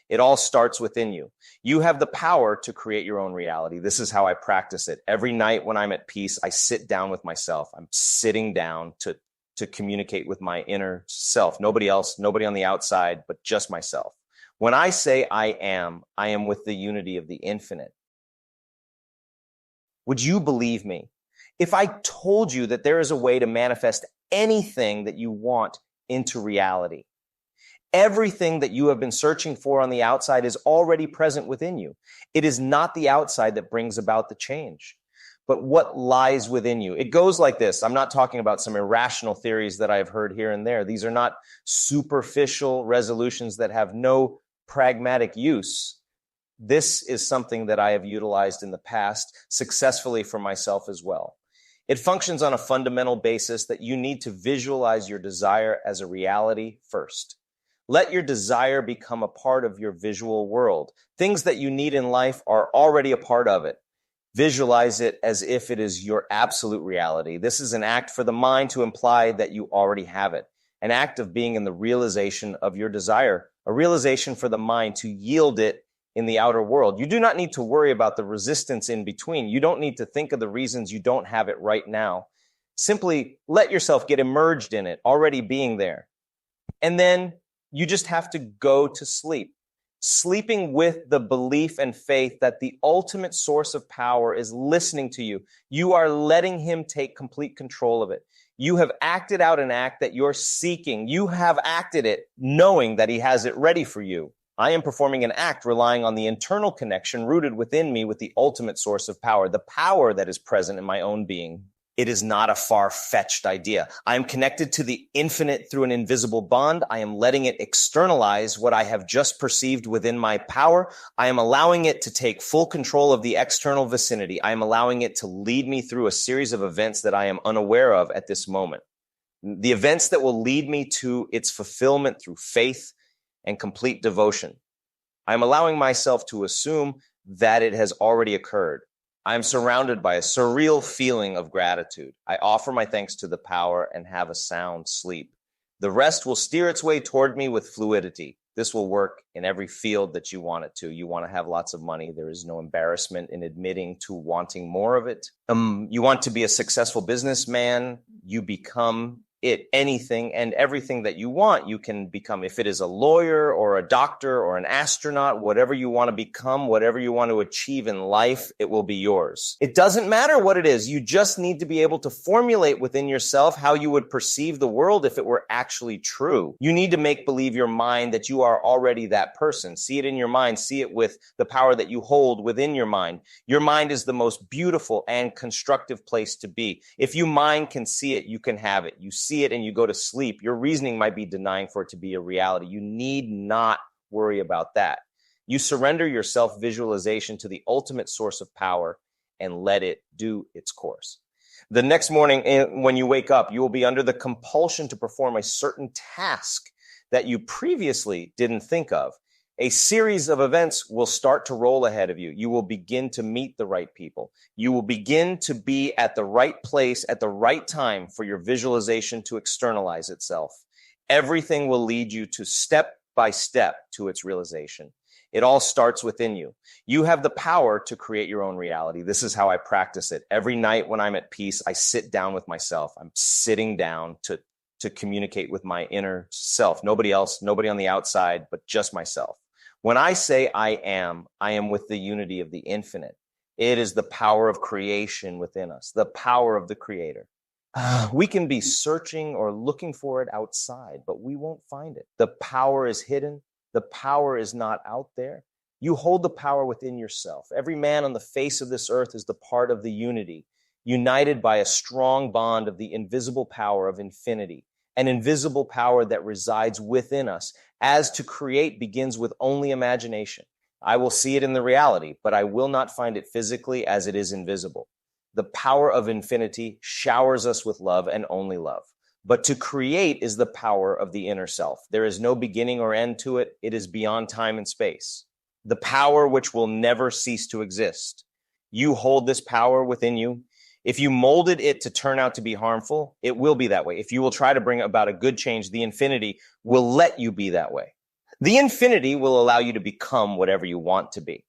It all starts within you. You have the power to create your own reality. This is how I practice it. Every night when I'm at peace, I sit down with myself. I'm sitting down to communicate with my inner self. Nobody else, nobody on the outside, but just myself. When I say I am with the unity of the infinite. Would you believe me if I told you that there is a way to manifest anything that you want into reality? Everything that you have been searching for on the outside is already present within you. It is not the outside that brings about the change, but what lies within you. It goes like this. I'm not talking about some irrational theories that I've heard here and there. These are not superficial resolutions that have no pragmatic use. This is something that I have utilized in the past successfully for myself as well. It functions on a fundamental basis that you need to visualize your desire as a reality first. Let your desire become a part of your visual world. Things that you need in life are already a part of it. Visualize it as if it is your absolute reality. This is an act for the mind to imply that you already have it. An act of being in the realization of your desire. A realization for the mind to yield it in the outer world. You do not need to worry about the resistance in between. You don't need to think of the reasons you don't have it right now. Simply let yourself get immersed in it, already being there. And then you just have to go to sleep. Sleeping with the belief and faith that the ultimate source of power is listening to you. You are letting him take complete control of it. You have acted out an act that you're seeking. You have acted it knowing that he has it ready for you. I am performing an act relying on the internal connection rooted within me with the ultimate source of power, the power that is present in my own being. It is not a far-fetched idea. I am connected to the infinite through an invisible bond. I am letting it externalize what I have just perceived within my power. I am allowing it to take full control of the external vicinity. I am allowing it to lead me through a series of events that I am unaware of at this moment. The events that will lead me to its fulfillment through faith and complete devotion. I am allowing myself to assume that it has already occurred. I am surrounded by a surreal feeling of gratitude. I offer my thanks to the power and have a sound sleep. The rest will steer its way toward me with fluidity. This will work in every field that you want it to. You want to have lots of money. There is no embarrassment in admitting to wanting more of it. You want to be a successful businessman. You become it. Anything and everything that you want, you can become. If it is a lawyer or a doctor or an astronaut, whatever you want to become, whatever you want to achieve in life, it will be yours. It doesn't matter what it is. You just need to be able to formulate within yourself how you would perceive the world if it were actually true. You need to make believe your mind that you are already that person. See it in your mind. See it with the power that you hold within your mind. Your mind is the most beautiful and constructive place to be. If your mind can see it, you can have it. You see it and you go to sleep, your reasoning might be denying for it to be a reality. You need not worry about that. You surrender your self-visualization to the ultimate source of power and let it do its course. The next morning, when you wake up, you will be under the compulsion to perform a certain task that you previously didn't think of. A series of events will start to roll ahead of you. You will begin to meet the right people. You will begin to be at the right place at the right time for your visualization to externalize itself. Everything will lead you to step by step to its realization. It all starts within you. You have the power to create your own reality. This is how I practice it. Every night when I'm at peace, I sit down with myself. I'm sitting down to communicate with my inner self. Nobody else, nobody on the outside, but just myself. When I say I am with the unity of the infinite. It is the power of creation within us, the power of the creator. We can be searching or looking for it outside, but we won't find it. The power is hidden. The power is not out there. You hold the power within yourself. Every man on the face of this earth is the part of the unity, united by a strong bond of the invisible power of infinity, an invisible power that resides within us. As to create begins with only imagination. I will see it in the reality, but I will not find it physically as it is invisible. The power of infinity showers us with love and only love. But to create is the power of the inner self. There is no beginning or end to it. It is beyond time and space. The power which will never cease to exist. You hold this power within you. If you molded it to turn out to be harmful, it will be that way. If you will try to bring about a good change, the infinity will let you be that way. The infinity will allow you to become whatever you want to be.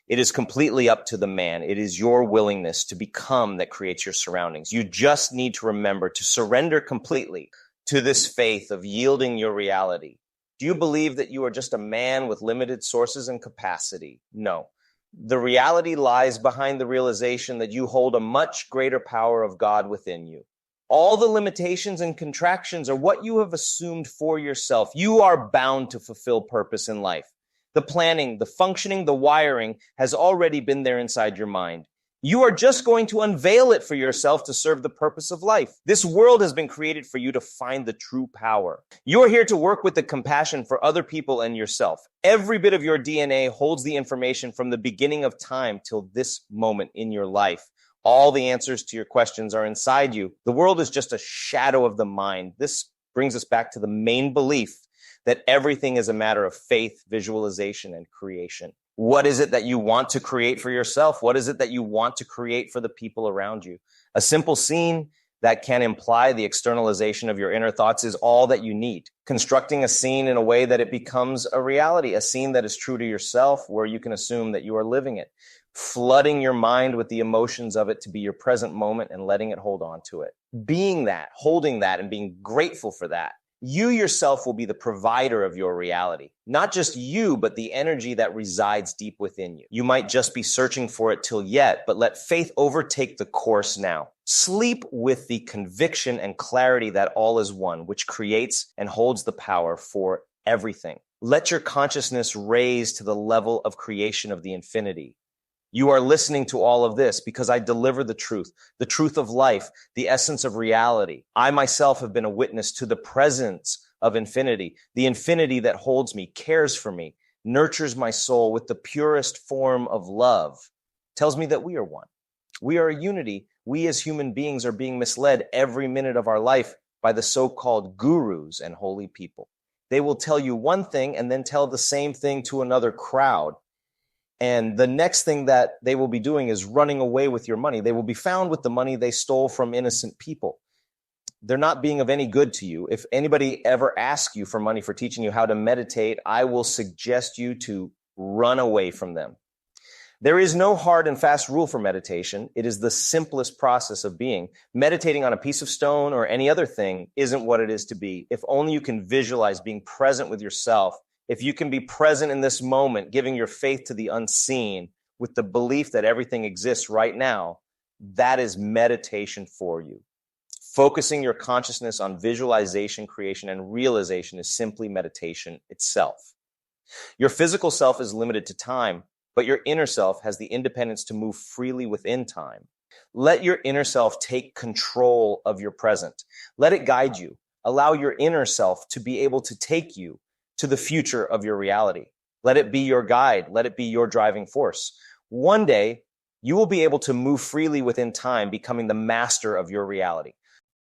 It is completely up to the man. It is your willingness to become that creates your surroundings. You just need to remember to surrender completely to this faith of yielding your reality. Do you believe that you are just a man with limited sources and capacity? No. The reality lies behind the realization that you hold a much greater power of God within you. All the limitations and contractions are what you have assumed for yourself. You are bound to fulfill purpose in life. The planning, the functioning, the wiring has already been there inside your mind. You are just going to unveil it for yourself to serve the purpose of life. This world has been created for you to find the true power. You are here to work with the compassion for other people and yourself. Every bit of your DNA holds the information from the beginning of time till this moment in your life. All the answers to your questions are inside you. The world is just a shadow of the mind. This brings us back to the main belief that everything is a matter of faith, visualization, and creation. What is it that you want to create for yourself? What is it that you want to create for the people around you? A simple scene that can imply the externalization of your inner thoughts is all that you need. Constructing a scene in a way that it becomes a reality, a scene that is true to yourself, where you can assume that you are living it. Flooding your mind with the emotions of it to be your present moment and letting it hold on to it. Being that, holding that, and being grateful for that. You yourself will be the provider of your reality. Not just you, but the energy that resides deep within you. You might just be searching for it till yet, but let faith overtake the course now. Sleep with the conviction and clarity that all is one, which creates and holds the power for everything. Let your consciousness raise to the level of creation of the infinity. You are listening to all of this because I deliver the truth of life, the essence of reality. I myself have been a witness to the presence of infinity, the infinity that holds me, cares for me, nurtures my soul with the purest form of love, tells me that we are one. We are a unity. We as human beings are being misled every minute of our life by the so-called gurus and holy people. They will tell you one thing and then tell the same thing to another crowd. And the next thing that they will be doing is running away with your money. They will be found with the money they stole from innocent people. They're not being of any good to you. If anybody ever asks you for money for teaching you how to meditate, I will suggest you to run away from them. There is no hard and fast rule for meditation. It is the simplest process of being. Meditating on a piece of stone or any other thing isn't what it is to be. If only you can visualize being present with yourself. If you can be present in this moment, giving your faith to the unseen with the belief that everything exists right now, that is meditation for you. Focusing your consciousness on visualization, creation, and realization is simply meditation itself. Your physical self is limited to time, but your inner self has the independence to move freely within time. Let your inner self take control of your present. Let it guide you. Allow your inner self to be able to take you to the future of your reality. Let it be your guide. Let it be your driving force. One day, you will be able to move freely within time, becoming the master of your reality.